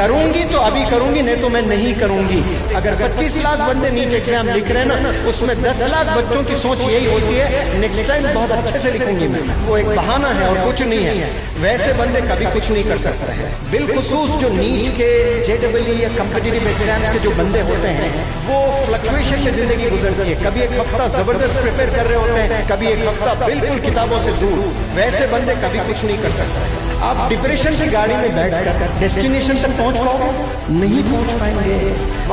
करूंगी तो अभी करूंगी, नहीं तो मैं नहीं करूंगी। अगर 25 लाख बंदे नीट एग्जाम लिख रहे हैं ना, उसमें 10 लाख बच्चों की सोच यही होती है नेक्स्ट टाइम बहुत अच्छे से लिखूंगी मैं। वो एक बहाना है और कुछ नहीं है। वैसे बंदे कभी कुछ नहीं कर सकते हैं। बिलखुसूस जो नीट के, JEE या कॉम्पिटिटिव एग्जाम्स के जो बंदे होते हैं, वो फ्लक्चुएशन में जिंदगी गुजरती है। कभी एक हफ्ता जबरदस्त प्रिपेयर कर रहे होते हैं, कभी एक हफ्ता बिल्कुल किताबों से दूर। वैसे बंदे कभी कुछ नहीं कर सकते। आप डिप्रेशन की गाड़ी में बैठकर डेस्टिनेशन तक पहुंच पाओगे? नहीं पहुंच पाएंगे।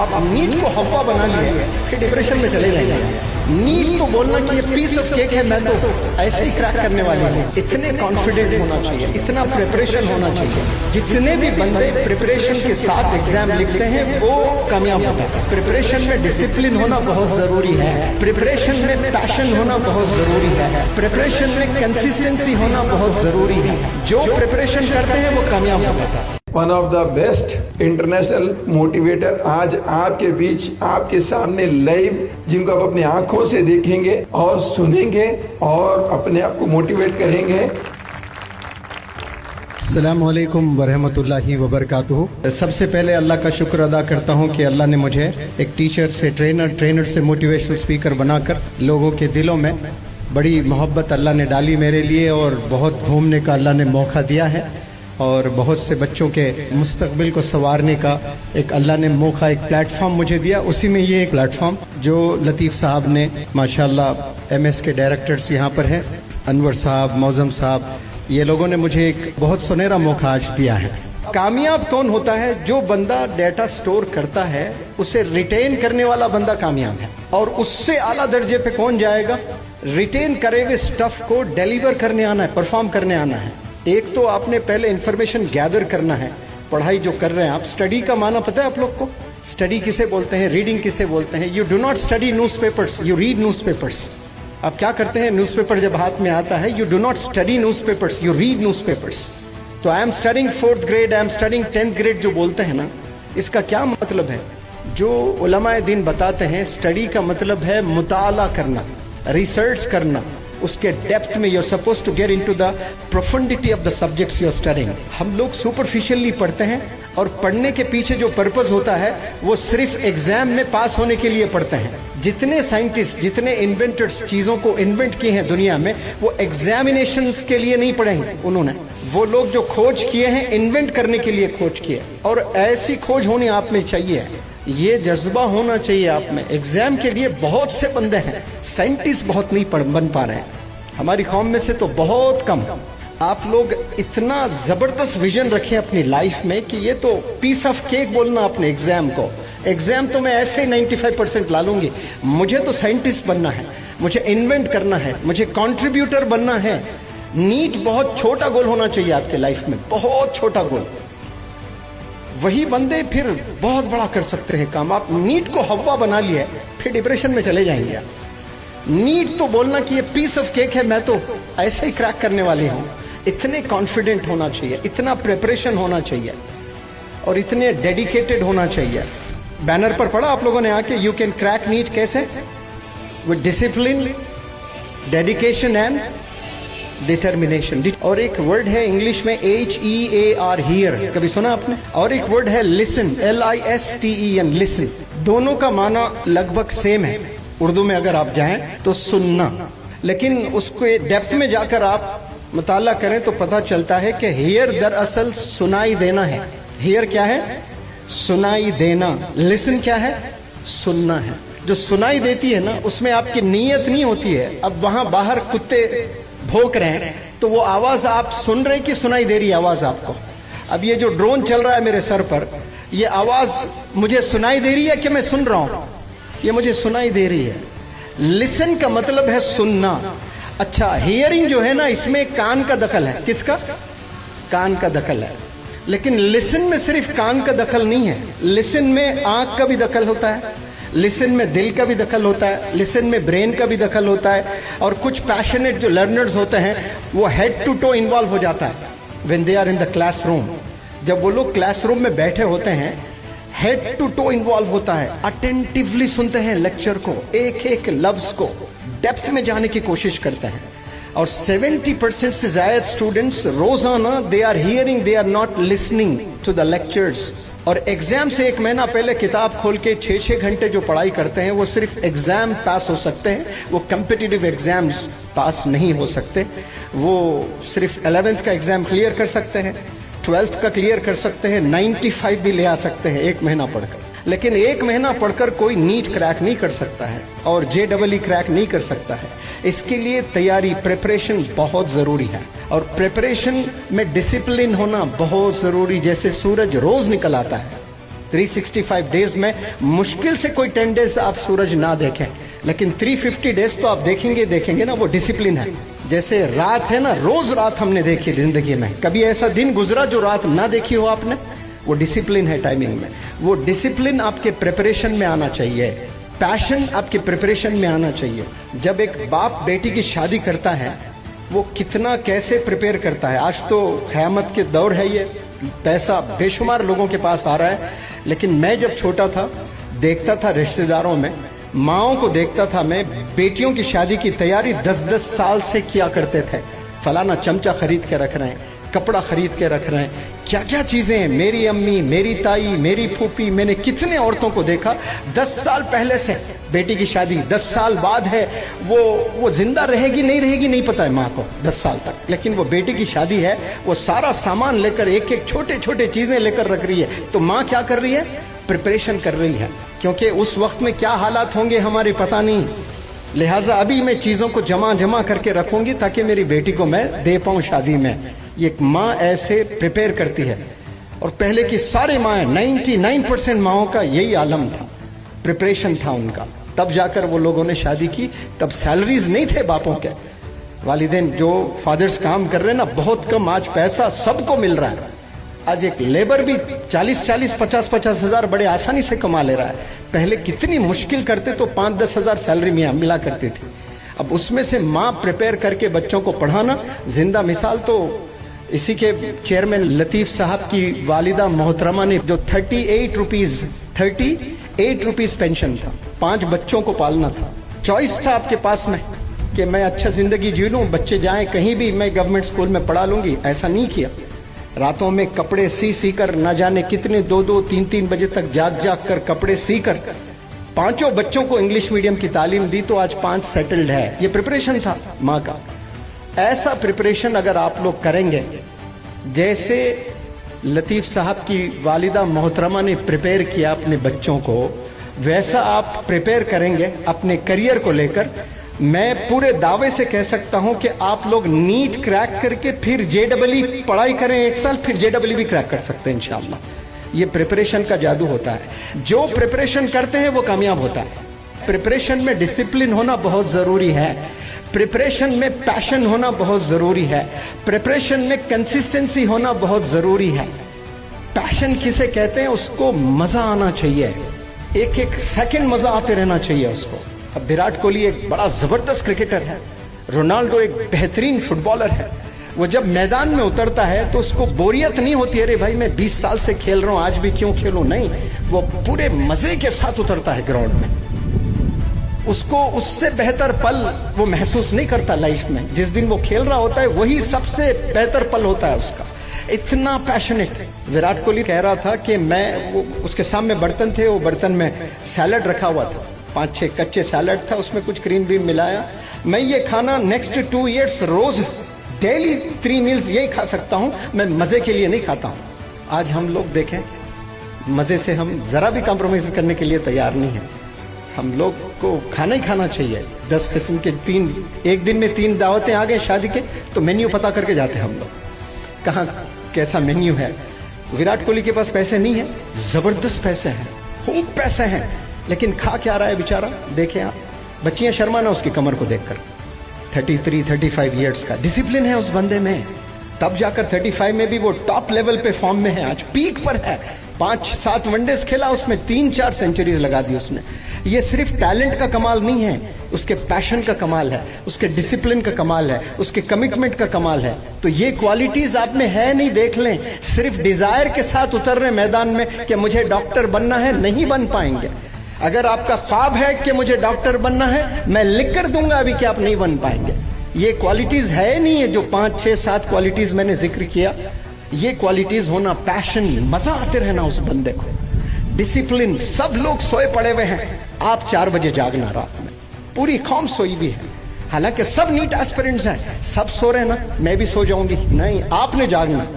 आप नीट को हवा बना लिए फिर डिप्रेशन में चले जाएंगे। नीट तो बोलना कि ये पीस ऑफ केक है, मैं तो ऐसे ही क्रैक करने वाली हूँ, इतने कॉन्फिडेंट होना चाहिए, इतना प्रिपरेशन होना चाहिए। जितने भी बंदे प्रिपरेशन के साथ एग्जाम लिखते हैं वो कामयाब होता है। प्रिपरेशन में डिसिप्लिन होना बहुत जरूरी है, प्रिपरेशन में पैशन होना बहुत जरूरी है, प्रिपरेशन में कंसिस्टेंसी होना बहुत जरूरी है। जो प्रिपरेशन करते हैं वो कामयाब होता है। One of the best international motivator आज आपके बीच, आपके सामने लाइव, जिनको आप अपनी आंखों से देखेंगे और सुनेंगे और अपने आप को मोटिवेट करेंगे। अस्सलामु अलैकुम वरहमतुल्लाहि वबरकातुहू। सबसे पहले अल्लाह का शुक्र अदा करता हूँ कि अल्लाह ने मुझे एक टीचर से ट्रेनर से मोटिवेशनल स्पीकर बनाकर लोगों के दिलों में बड़ी मोहब्बत अल्लाह ने डाली मेरे लिए, और बहुत घूमने का अल्लाह ने मौका दिया है, और बहुत से बच्चों के मुस्तकबिल को संवारने का एक अल्लाह ने मौका, एक प्लेटफॉर्म मुझे दिया। उसी में ये एक प्लेटफॉर्म जो लतीफ़ साहब ने, माशाल्लाह MS के डायरेक्टर्स यहाँ पर हैं, अनवर साहब, मौज़म साहब, ये लोगों ने मुझे एक बहुत सुनहरा मौका आज दिया है। कामयाब कौन होता है? जो बंदा डेटा स्टोर करता है, उसे रिटेन करने वाला बंदा कामयाब है। और उससे आला दर्जे पे कौन जाएगा? रिटेन करे हुए स्टफ को डिलीवर करने आना है, परफॉर्म करने आना है। एक तो आपने पहले इंफॉर्मेशन गैदर करना है। पढ़ाई जो कर रहे हैं आप, स्टडी का माना पता है आप लोग को? स्टडी किसे बोलते हैं, रीडिंग किसे बोलते हैं? You do not study newspapers, you read newspapers. आप क्या करते हैं? न्यूज़पेपर जब हाथ में आता है, you do not study newspapers, you read newspapers. तो I am studying 4th grade, I am studying 10th grade जो बोलते हैं ना, इसका क्या मतलब है? जो उलमाए दीन बताते हैं, स्टडी का मतलब है मुताला करना, रिसर्च करना, उसके डेप्थ में। you're supposed to get into the profundity of the subjects you're studying. हम लोग सुपरफिशियली पढ़ते हैं, और पढ़ने के पीछे जो पर्पस होता है वो सिर्फ एग्जाम में पास होने के लिए पढ़ते हैं। जितने साइंटिस्ट, जितने इन्वेंटर्स चीज़ों को इन्वेंट किए हैं दुनिया में, वो एग्जामिनेशंस के लिए नहीं पढ़े हैं उन्होंने। वो लोग जो खोज किए हैं, इन्वेंट करने के लिए खोज किए, और ऐसी खोज होनी आप में चाहिए। ये जज्बा होना चाहिए आप में। एग्जाम के लिए बहुत से बंदे हैं, साइंटिस्ट बहुत नहीं बन पा रहे हैं हमारी कौम में से, तो बहुत कम। आप लोग इतना जबरदस्त विजन रखें अपनी लाइफ में कि ये तो पीस ऑफ केक बोलना अपने एग्जाम को। एग्जाम तो मैं ऐसे ही 95% ला लूंगी। मुझे तो साइंटिस्ट बनना है, मुझे इन्वेंट करना है, मुझे कंट्रीब्यूटर बनना है। नीट बहुत छोटा गोल होना चाहिए आपके लाइफ में, बहुत छोटा गोल। वही बंदे फिर बहुत बड़ा कर सकते हैं काम। आप नीट को हवा बना लिया, फिर डिप्रेशन में चले जाएंगे आप। नीट तो बोलना कि ये पीस ऑफ केक है, मैं तो ऐसे ही क्रैक करने वाली हूँ, इतने कॉन्फिडेंट होना चाहिए, इतना प्रिपरेशन होना चाहिए, और इतने डेडिकेटेड होना चाहिए। बैनर पर पढ़ा आप लोगों ने आके, यू कैन क्रैक नीट कैसे? With discipline, dedication and determination. और एक वर्ड है इंग्लिश में HEAR, हियर, कभी सुना आपने? और एक वर्ड है लिसन, LISTEN, लिसन। दोनों का माना लगभग सेम है। उर्दू में अगर आप जाएं तो सुनना, लेकिन उसको डेप्थ में जाकर आप मुताला करें तो पता चलता है कि हियर दरअसल सुनाई देना है। हियर क्या है? सुनाई देना। लिसन क्या है? सुनना है। जो सुनाई देती है ना, उसमें आपकी नीयत नहीं होती है। अब वहां बाहर कुत्ते भौंक रहे हैं, तो वो आवाज आप सुन रहे कि सुनाई दे रही है आवाज आपको? अब ये जो ड्रोन चल रहा है मेरे सर पर, ये आवाज मुझे सुनाई दे रही है कि मैं सुन रहा हूं? ये मुझे सुनाई दे रही है। लिसन का मतलब है सुनना। अच्छा, हियरिंग जो है ना, इसमें कान का दखल है। किसका? कान का दखल है। लेकिन लिसन में सिर्फ कान का दखल नहीं है, लिसन में आंख का भी दखल होता है, लिसन में दिल का भी दखल होता है, लिसन में ब्रेन का भी दखल होता है। और कुछ पैशनेट जो लर्नर्स होते हैं, वो हेड टू टो इन्वॉल्व हो जाता है when they are in the classroom. जब वो लोग क्लासरूम में बैठे होते हैं, हेड टू टो इन्वॉल्व होता है, अटेंटिवली सुनते हैं लेक्चर को, एक एक लफ्ज को डेप्थ में जाने की कोशिश करते हैं। اور 70% سے زائد اسٹوڈنٹس روزانہ they are hearing, they are not listening to the lectures. اور ایگزام سے ایک مہینہ پہلے کتاب کھول کے 6 گھنٹے جو پڑھائی کرتے ہیں وہ صرف ایگزام پاس ہو سکتے ہیں، وہ کمپٹیٹیو ایگزامز پاس نہیں ہو سکتے. وہ صرف 11th کا ایگزام کلیئر کر سکتے ہیں، 12th کا کلیئر کر سکتے ہیں، 95 بھی لے آ سکتے ہیں ایک مہینہ پڑھ کر. لیکن ایک مہینہ پڑھ کر کوئی نیٹ کریک نہیں کر سکتا ہے اور JEE کریک نہیں کر سکتا ہے. اس کے لیے تیاری، پریپریشن بہت ضروری ہے. اور پریپریشن میں ڈسپلن ہونا بہت ضروری. جیسے سورج روز نکل آتا ہے، 365 ڈیز میں مشکل سے کوئی 10 ڈیز آپ سورج نہ دیکھیں، لیکن 350 ڈیز تو آپ دیکھیں گے نا. وہ ڈسپلن ہے. جیسے رات ہے نا، روز رات ہم نے دیکھی زندگی میں، کبھی ایسا دن گزرا جو رات نہ دیکھی ہو آپ نے؟ وہ ڈسپلن ہے ٹائمنگ میں. وہ ڈسپلن آپ کے پریپریشن میں آنا چاہیے، پیشن آپ کے پریپریشن میں آنا چاہیے. جب ایک باپ بیٹی کی شادی کرتا ہے وہ کتنا کیسے پریپیئر کرتا ہے. آج تو قیامت کے دور ہے، یہ پیسہ بے شمار لوگوں کے پاس آ رہا ہے. لیکن میں جب چھوٹا تھا دیکھتا تھا رشتہ داروں میں، ماؤں کو دیکھتا تھا میں، بیٹیوں کی شادی کی تیاری 10 سال سے کیا کرتے تھے. فلانا چمچہ خرید کے رکھ رہے ہیں، کپڑا خرید کے رکھ رہے ہیں، کیا کیا چیزیں ہیں. میری امی، میری تائی، میری پھوپھی، میں نے کتنے عورتوں کو دیکھا 10 سال پہلے سے بیٹی کی شادی 10 سال بعد ہے. وہ زندہ رہے گی نہیں رہے گی نہیں پتا ہے ماں کو 10 سال تک، لیکن وہ بیٹی کی شادی ہے، وہ سارا سامان لے کر ایک چھوٹے چیزیں لے کر رکھ رہی ہے. تو ماں کیا کر رہی ہے؟ پریپریشن کر رہی ہے، کیونکہ اس وقت میں کیا حالات ہوں گے ہماری پتہ نہیں. لہٰذا ابھی میں چیزوں کو جمع کر کے رکھوں گی تاکہ میری بیٹی کو میں دے پاؤں شادی میں. یہ ایک ماں ایسے پریپیئر کرتی ہے. اور پہلے کی ساری مائیں، 99% ماؤں کا یہی عالم تھا، پریپریشن تھا ان کا. تب جا کر وہ لوگوں نے شادی کی. تب سیلریز نہیں تھے باپوں کے. والدین جو فادرز کام کر رہے ہیں نا، بہت کم. آج پیسہ سب کو مل رہا ہے. آج ایک لیبر بھی 40 50 ہزار بڑے آسانی سے کما لے رہا ہے. پہلے کتنی مشکل کرتے تو 5-10 ہزار سیلری میں ملا کرتی تھی. اب اس میں سے ماں پریپیئر کر کے بچوں کو پڑھانا زندہ مثال. تو اسی کے چیئرمین لطیف صاحب کی والدہ محترمہ نے جو 38 روپیز پینشن تھا، 5 بچوں کو پالنا تھا. چوائس تھا آپ کے پاس میں کہ میں اچھا زندگی جی لوں، بچے جائیں کہیں بھی، میں گورنمنٹ اسکول میں پڑھا لوں گی. ایسا نہیں کیا. راتوں میں کپڑے سی کر نہ جانے کتنے 2 3 بجے تک جاگ کر کپڑے سی کر 5 بچوں کو انگلش میڈیم کی تعلیم دی. تو آج 5 سیٹلڈ ہے. یہ پریپریشن تھا ماں کا. ایسا پریپریشن اگر آپ لوگ کریں گے جیسے لطیف صاحب کی والدہ محترمہ نے پریپیئر کیا اپنے بچوں کو، ویسا آپ پریپیئر کریں گے اپنے کریئر کو لے کر، میں پورے دعوے سے کہہ سکتا ہوں کہ آپ لوگ نیٹ کریک کر کے پھر JEE پڑھائی کریں 1 سال، پھر JEE بھی کریک کر سکتے ہیں انشاءاللہ. یہ پریپریشن کا جادو ہوتا ہے. جو پریپریشن کرتے ہیں وہ کامیاب ہوتا ہے. پریپریشن میں ڈسپلن ہونا بہت ضروری ہے. پریپریشن میں پیشن ہونا بہت ضروری ہے. پریپریشن میں کنسسٹنسی ہونا بہت ضروری ہے. پیشن کسے کہتے ہیں؟ اس کو مزہ آنا چاہیے، ایک سیکنڈ مزہ آتے رہنا چاہیے اس کو. اب وراٹ کوہلی ایک بڑا زبردست کرکٹر ہے، رونالڈو ایک بہترین فٹ بالر ہے. وہ جب میدان میں اترتا ہے تو اس کو بوریت نہیں ہوتی، ارے بھائی میں 20 سال سے کھیل رہا ہوں آج بھی کیوں کھیلوں. نہیں، وہ پورے مزے کے ساتھ اترتا ہے گراؤنڈ میں. اس کو اس سے بہتر پل وہ محسوس نہیں کرتا لائف میں. جس دن وہ کھیل رہا ہوتا ہے وہی سب سے بہتر پل ہوتا ہے اس کا. اتنا پیشنیٹ. وراٹ کوہلی کہہ رہا تھا کہ میں، اس کے سامنے برتن تھے، وہ برتن میں سیلڈ رکھا ہوا تھا، 5-6 کچے سیلڈ تھا، اس میں کچھ کریم بھی ملایا. میں یہ کھانا نیکسٹ 2 ایئرس روز ڈیلی 3 میلز یہی کھا سکتا ہوں، میں مزے کے لیے نہیں کھاتا ہوں. آج ہم لوگ دیکھیں، مزے سے ہم ذرا بھی کمپرومائز کرنے کے لیے تیار نہیں ہیں. ہم لوگ کو کھانا ہی کھانا چاہیے. 10 قسم کے 3، ایک دن میں 3 دعوتیں آ گئے شادی کے تو مینیو پتا کر کے جاتے ہیں ہم لوگ کہاں کیسا مینیو ہے. وراٹ کوہلی کے پاس پیسے نہیں ہیں، زبردست پیسے ہیں، خوب پیسے ہیں، لیکن کھا کیا رہا ہے بیچارہ؟ دیکھیں آپ، بچیاں شرمانا اس کی کمر کو دیکھ کر. 33-35 ایئرس کا ڈسپلن ہے اس بندے میں. تب جا کر 35 میں بھی وہ ٹاپ لیول پہ فارم میں ہے، آج پیک پر ہے. 5-7 ون ڈیز کھیلا، اس میں 3-4 سینچریز لگا دی اس نے. یہ صرف ٹیلنٹ کا کمال نہیں ہے، اس کے پیشن کا کمال ہے، اس کے ڈسپلن کا کمال ہے، اس کے کمٹمنٹ کا کمال ہے. تو یہ کوالٹیز آپ میں ہے نہیں، دیکھ لیں. صرف ڈیزائر کے ساتھ اتر رہے میدان میں کہ مجھے ڈاکٹر بننا ہے، نہیں بن پائیں گے. اگر آپ کا خواب ہے کہ مجھے ڈاکٹر بننا ہے، میں لکھ کر دوں گا ابھی کہ آپ نہیں بن پائیں گے. ये क्वालिटीज है नहीं है जो 5, 6, 7 क्वालिटीज मैंने जिक्र किया। ये क्वालिटीज होना, पैशन, मजा आते रहना उस बंदे को, डिसिप्लिन। सब लोग सोए पड़े हुए हैं, आप 4 बजे जागना रात में, पूरी कौम सोई भी है, हालांकि सब नीट एस्पिरेंट्स हैं, सब सो रहे हैं ना, मैं भी सो जाऊंगी, नहीं, आपने जागना।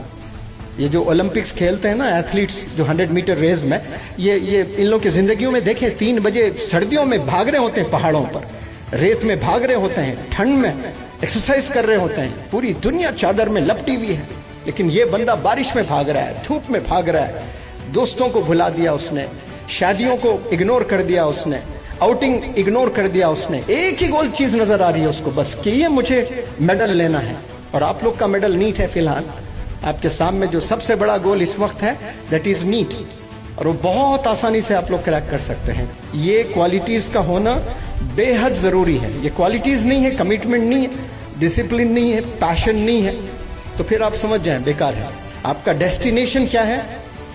ये जो ओलंपिक्स खेलते हैं ना एथलीट्स, जो 100 मीटर रेस में, ये इन लोगों की जिंदगियों में देखें, 3 बजे सर्दियों में भाग रहे होते हैं, पहाड़ों पर रेत में भाग रहे होते हैं, ठंड में एक्सरसाइज कर रहे होते हैं, पूरी दुनिया चादर में लपटी हुई है, लेकिन ये बंदा बारिश में भाग रहा है, धूप में भाग रहा है, दोस्तों को भुला दिया उसने, शादियों को इग्नोर कर दिया उसने, आउटिंग इग्नोर कर दिया उसने, एक ही गोल चीज नजर आ रही है उसको बस कि ये मुझे मेडल लेना है। और आप लोग का मेडल नीट है, फिलहाल आपके सामने जो सबसे बड़ा गोल इस वक्त है दैट इज नीट, और वो बहुत आसानी से आप लोग क्रैक कर सकते हैं। ये क्वालिटीज का होना बेहद जरूरी है। ये क्वालिटीज नहीं है, कमिटमेंट नहीं है, डिसिप्लिन नहीं है, पैशन नहीं है, तो फिर आप समझ जाएं बेकार है। आपका डेस्टिनेशन क्या है?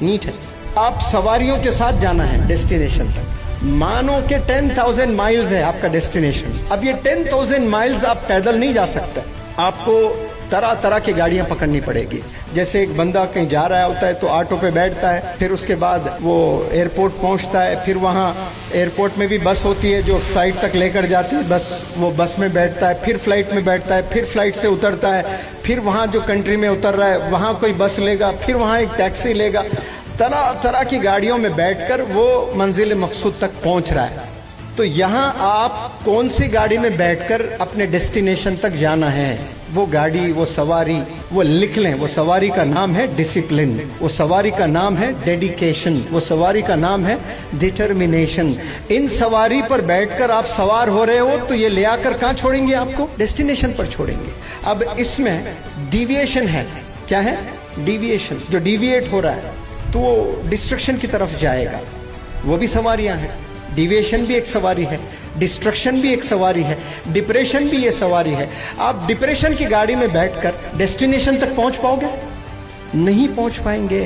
नीट है। आप सवारियों के साथ जाना है डेस्टिनेशन तक, मानो कि 10,000 माइल्स है आपका डेस्टिनेशन। अब ये 10,000 माइल्स आप पैदल नहीं जा सकते, आपको तरह तरह की गाड़ियां पकड़नी पड़ेगी। जैसे एक बंदा कहीं जा रहा होता है तो ऑटो पे बैठता है, फिर उसके बाद वो एयरपोर्ट पहुंचता है, फिर वहां एयरपोर्ट में भी बस होती है जो फ्लाइट तक लेकर जाती है, बस वो बस में बैठता है, फिर फ्लाइट में बैठता है, फिर फ्लाइट से उतरता है, फिर वहां जो कंट्री में उतर रहा है वहां कोई बस लेगा, फिर वहां एक टैक्सी लेगा, तरह तरह की गाड़ियों में बैठकर वो मंजिल मकसूद तक पहुंच रहा है। तो यहाँ आप कौन सी गाड़ी में बैठकर अपने डेस्टिनेशन तक जाना है, वो गाड़ी, वो सवारी, वो लिख लें। वो सवारी का नाम है डिसिप्लिन, वो सवारी का नाम है डेडिकेशन, वो सवारी का नाम है डिटर्मिनेशन। इन सवारी पर बैठकर आप सवार हो रहे हो तो ये ले आकर कहाँ छोड़ेंगे? आपको डेस्टिनेशन पर छोड़ेंगे। अब इसमें डिविएशन है, क्या है? डिविएशन। जो डिविएट हो रहा है तो वो डिस्ट्रक्शन की तरफ जाएगा, वो भी सवारियां हैं। डिविएशन भी एक सवारी है, डिस्ट्रक्शन भी एक सवारी है, डिप्रेशन भी ये सवारी है। आप डिप्रेशन की गाड़ी में बैठकर डेस्टिनेशन तक पहुंच पाओगे? नहीं पहुंच पाएंगे।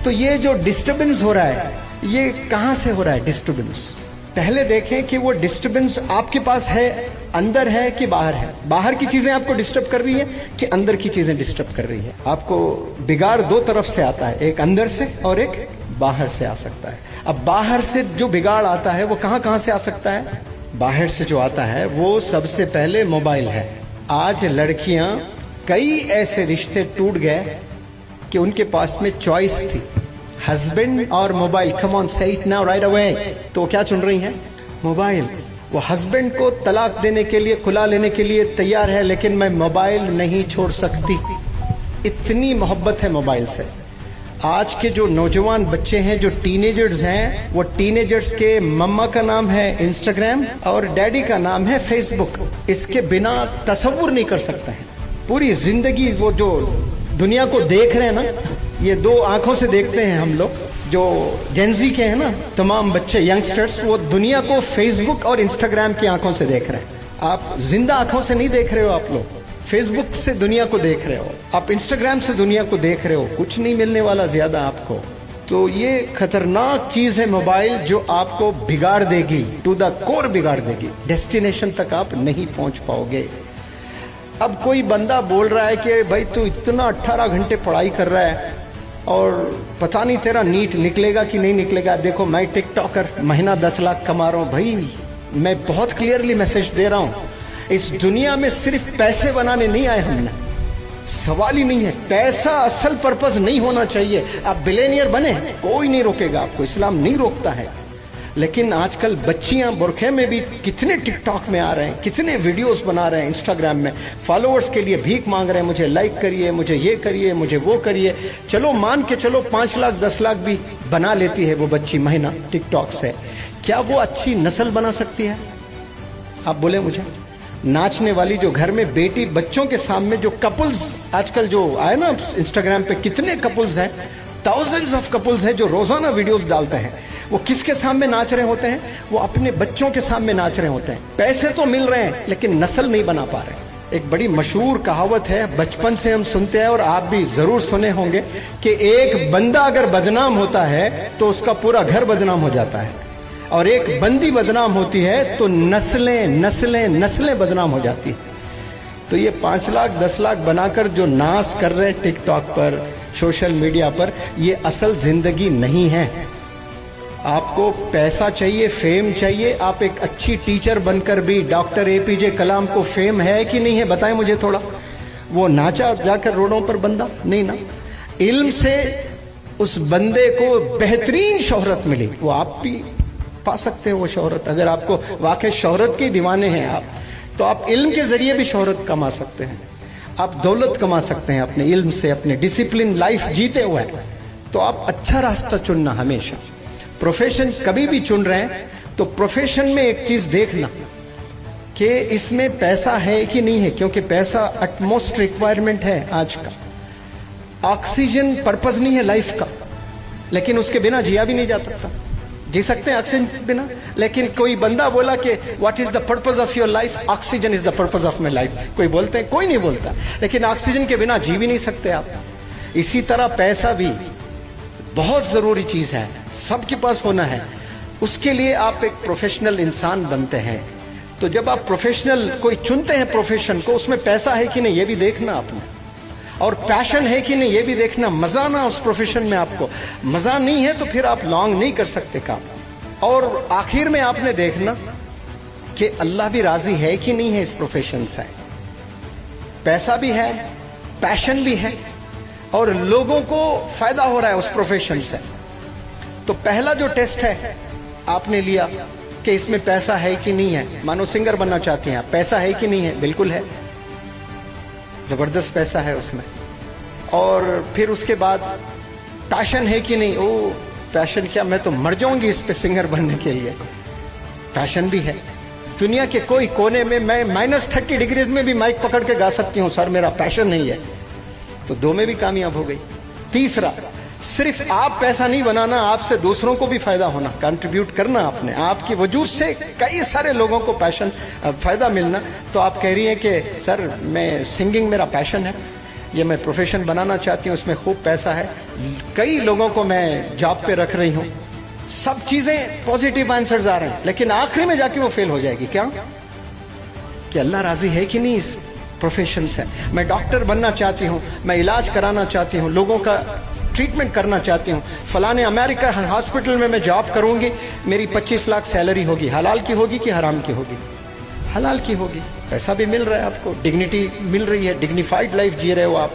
तो ये जो डिस्टर्बेंस हो रहा है, ये कहां से हो रहा है डिस्टर्बेंस? पहले देखें कि वो डिस्टर्बेंस आपके पास है, अंदर है कि बाहर है। बाहर की चीजें आपको डिस्टर्ब कर रही है कि अंदर की चीजें डिस्टर्ब कर रही है? आपको बिगाड़ 2 तरफ से आता है, एक अंदर से और एक बाहर से आ सकता है। अब बाहर से जो बिगाड़ आता है वो कहां से आ सकता है? बाहर से जो आता है वो सबसे पहले मोबाइल है। आज लड़कियां, कई ऐसे रिश्ते टूट गए कि उनके पास में चॉइस थी, हस्बैंड और मोबाइल। कम ऑन से इट नाउ राइट अवे। तो क्या चुन रही हैं? मोबाइल। वो हस्बैंड को तलाक देने के लिए, खुला लेने के लिए तैयार है, लेकिन मैं मोबाइल नहीं छोड़ सकती। इतनी मोहब्बत है मोबाइल से। आज के जो नौजवान बच्चे हैं, जो टीनेजर्स हैं, वो टीनेजर्स के मम्मा का नाम है इंस्टाग्राम और डैडी का नाम है फेसबुक। इसके बिना तसव्वुर नहीं कर सकते हैं। पूरी जिंदगी वो जो दुनिया को देख रहे हैं ना, ये 2 आंखों से देखते हैं हम लोग, जो जेनजी के हैं ना तमाम बच्चे, यंगस्टर्स, वो दुनिया को फेसबुक और इंस्टाग्राम की आंखों से देख रहे हैं। आप जिंदा आंखों से नहीं देख रहे हो, आप लोग फेसबुक से दुनिया को देख रहे हो, आप इंस्टाग्राम से दुनिया को देख रहे हो। कुछ नहीं मिलने वाला ज्यादा आपको। तो ये खतरनाक चीज है मोबाइल, जो आपको बिगाड़ देगी, टू द कोर बिगाड़ देगी। डेस्टिनेशन तक आप नहीं पहुंच पाओगे। अब कोई बंदा बोल रहा है कि भाई तू इतना 18 घंटे पढ़ाई कर रहा है और पता नहीं तेरा नीट निकलेगा कि नहीं निकलेगा। देखो मैं टिकटॉकर, महीना 10 लाख कमा रहा हूं। भाई मैं बहुत क्लियरली मैसेज दे रहा हूं, इस दुनिया में सिर्फ पैसे बनाने नहीं आए हमने। सवाल ही नहीं है, पैसा असल पर्पस नहीं होना चाहिए। आप बिलियनियर बने, कोई नहीं रोकेगा आपको, इस्लाम नहीं रोकता है। लेकिन आजकल बच्चियां बुरखे में भी कितने टिकटॉक में आ रहे हैं, कितने वीडियोस बना रहे हैं इंस्टाग्राम में, फॉलोअर्स के लिए भीख मांग रहे हैं, मुझे लाइक करिए, मुझे ये करिए, मुझे वो करिए। चलो मान के चलो 5 लाख 10 लाख भी बना लेती है वो बच्ची महीना टिकटॉक से। क्या वो अच्छी नस्ल बना सकती है? आप बोले मुझे। नाचने वाली जो घर में बेटी बच्चों के सामने जो कपल्स आजकल जो आए ना इंस्टाग्राम पे, कितने कपल्स हैं, थाउजेंड्स ऑफ कपल्स हैं जो रोजाना वीडियोस डालते हैं। वो किसके सामने नाच रहे होते हैं? वो अपने बच्चों के सामने नाच रहे होते हैं। पैसे तो मिल रहे हैं लेकिन नस्ल नहीं बना पा रहे। एक बड़ी मशहूर कहावत है, बचपन से हम सुनते हैं और आप भी जरूर सुने होंगे कि एक बंदा अगर बदनाम होता है तो उसका पूरा घर बदनाम हो जाता है, और एक बंदी बदनाम होती है तो नस्लें नस्लें नस्लें बदनाम हो जाती है। تو یہ 5 لاکھ 10 لاکھ بنا کر جو ناز کر رہے ہیں ٹک ٹاک پر سوشل میڈیا پر، یہ اصل زندگی نہیں ہے. آپ کو پیسہ چاہیے، فیم چاہیے. آپ ایک اچھی ٹیچر بن کر بھی ڈاکٹر اے پی جے کلام کو فیم ہے کہ نہیں ہے بتائیں مجھے تھوڑا. وہ ناچا جا کر روڈوں پر بندہ نہیں نا. علم سے اس بندے کو بہترین شہرت ملی. وہ آپ بھی پا سکتے ہیں وہ شہرت. اگر آپ کو واقعی شہرت کے دیوانے ہیں آپ، تو آپ علم کے ذریعے بھی شہرت کما سکتے ہیں. آپ دولت کما سکتے ہیں اپنے علم سے، اپنے ڈسپلن لائف جیتے ہوئے. تو آپ اچھا راستہ چننا ہمیشہ. پروفیشن کبھی بھی چن رہے ہیں تو پروفیشن میں ایک چیز دیکھنا کہ اس میں پیسہ ہے کہ نہیں ہے، کیونکہ پیسہ اٹموسٹ ریکوائرمنٹ ہے آج کا. آکسیجن پرپز نہیں ہے لائف کا، لیکن اس کے بنا جیا بھی نہیں جا سکتا. جی سکتے ہیں آکسیجن کے بنا، لیکن کوئی بندہ بولا کہ what is the purpose of your life? Oxygen is the purpose of my life. کوئی بولتے ہیں؟ کوئی نہیں بولتا. لیکن آکسیجن کے بنا جی بھی نہیں سکتے آپ. اسی طرح پیسہ بھی بہت ضروری چیز ہے، سب کے پاس ہونا ہے. اس کے لیے آپ ایک پروفیشنل انسان بنتے ہیں. تو جب آپ پروفیشنل کوئی چنتے ہیں پروفیشن کو، اس میں پیسہ ہے کہ نہیں یہ بھی دیکھنا آپ نے، اور پیشن ہے کہ نہیں یہ بھی دیکھنا. مزہ نہ اس پروفیشن میں آپ کو مزہ نہیں ہے تو پھر آپ لانگ نہیں کر سکتے کام. اور آخر میں آپ نے دیکھنا کہ اللہ بھی راضی ہے کہ نہیں ہے اس پروفیشن سے. پیسہ بھی ہے، پیشن بھی ہے، اور لوگوں کو فائدہ ہو رہا ہے اس پروفیشن سے. تو پہلا جو ٹیسٹ ہے آپ نے لیا کہ اس میں پیسہ ہے کہ نہیں ہے. مانو سنگر بننا چاہتے ہیں آپ، پیسہ ہے کہ نہیں ہے؟ بالکل ہے، زبردست پیسہ ہے اس میں. اور پھر اس کے بعد پیشن ہے کہ نہیں؟ او پیشن کیا، میں تو مر جاؤں گی اس پہ سنگر بننے کے لیے. پیشن بھی ہے. دنیا کے کوئی کونے میں میں -30 ڈگریز میں بھی مائک پکڑ کے گا سکتی ہوں. سر میرا پیشن نہیں ہے. تو 2 میں بھی کامیاب ہو گئی. تیسرا، صرف آپ پیسہ نہیں بنانا، آپ سے دوسروں کو بھی فائدہ ہونا، کنٹریبیوٹ کرنا آپ نے. آپ کی وجود سے کئی سارے لوگوں کو پیشن فائدہ ملنا. تو آپ کہہ رہی ہیں کہ سر میں سنگنگ میرا پیشن ہے، یہ میں پروفیشن بنانا چاہتی ہوں، اس میں خوب پیسہ ہے، کئی لوگوں کو میں جاب پہ رکھ رہی ہوں. سب چیزیں پازیٹیو آنسرز آ رہے ہیں، لیکن آخری میں جا کے وہ فیل ہو جائے گی. کیا کہ اللہ راضی ہے کہ نہیں اس پروفیشن سے؟ میں ڈاکٹر بننا چاہتی ہوں، میں علاج کرانا چاہتی ہوں، لوگوں کا ٹریٹمنٹ کرنا چاہتی ہوں، فلانے امریکہ ہاسپٹل میں جاب کروں گی، میری 25 لاکھ سیلری ہوگی. حلال کی ہوگی کہ حرام کی ہوگی؟ حلال کی ہوگی. پیسہ بھی مل رہا ہے آپ کو، ڈگنیٹی مل رہی ہے، ڈگنیفائڈ لائف جی رہے ہو آپ.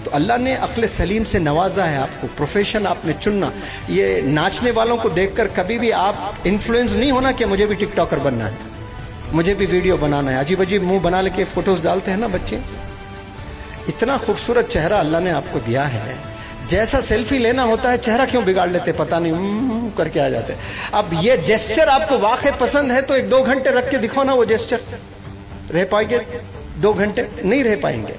تو اللہ نے عقل سلیم سے نوازا ہے آپ کو. پروفیشن آپ نے چننا. یہ ناچنے والوں کو دیکھ کر کبھی بھی آپ انفلوئنس نہیں ہونا کہ مجھے بھی ٹک ٹاکر بننا ہے، مجھے بھی ویڈیو بنانا ہے. عجیب عجیب منہ بنا لے کے فوٹوز ڈالتے ہیں نا بچے. اتنا خوبصورت چہرہ اللہ نے آپ کو دیا ہے، جیسا سیلفی لینا ہوتا ہے چہرہ کیوں بگاڑ لیتے پتہ نہیں، کر کے آ جاتے. اب یہ جیسچر آپ کو واقعی پسند ہے تو 1-2 گھنٹے رکھ کے دکھاؤ نا وہ جیسچر. رہ پائیں گے 2 گھنٹے؟ نہیں رہ پائیں گے.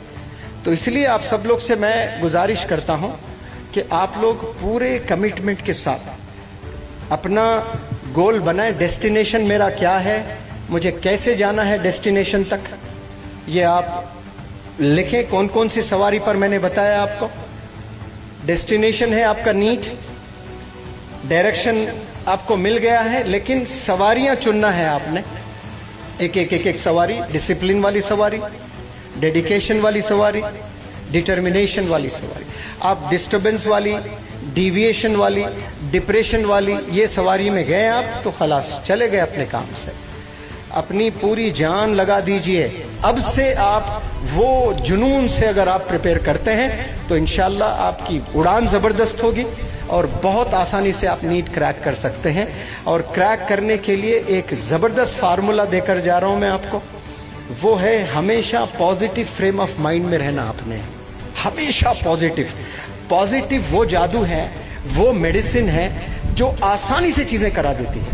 تو اس لیے آپ سب لوگ سے میں گزارش کرتا ہوں کہ آپ لوگ پورے کمٹمنٹ کے ساتھ اپنا گول بنائیں. ڈیسٹینیشن میرا کیا ہے، مجھے کیسے جانا ہے ڈیسٹینیشن تک، یہ آپ لکھیں. کون کون سی سواری پر میں نے بتایا آپ کو. ڈیسٹینیشن ہے آپ کا نیٹ، ڈائریکشن آپ کو مل گیا ہے، لیکن سواریاں چننا ہے آپ نے. ایک سواری، ڈسپلن والی سواری، ڈیڈیکیشن والی سواری، ڈٹرمنیشن والی سواری. آپ ڈسٹربنس والی، ڈیویشن والی، ڈپریشن والی یہ سواری میں گئے آپ تو خلاص چلے گئے اپنے کام سے. اپنی پوری جان لگا دیجئے. اب سے آپ وہ جنون سے اگر آپ پریپیئر کرتے ہیں تو انشاءاللہ آپ کی اڑان زبردست ہوگی اور بہت آسانی سے آپ نیٹ کریک کر سکتے ہیں. اور کریک کرنے کے لیے ایک زبردست فارمولا دے کر جا رہا ہوں میں آپ کو. وہ ہے ہمیشہ پازیٹیو فریم آف مائنڈ میں رہنا. آپ نے ہمیشہ پازیٹیو وہ جادو ہے، وہ میڈیسن ہے جو آسانی سے چیزیں کرا دیتی ہے.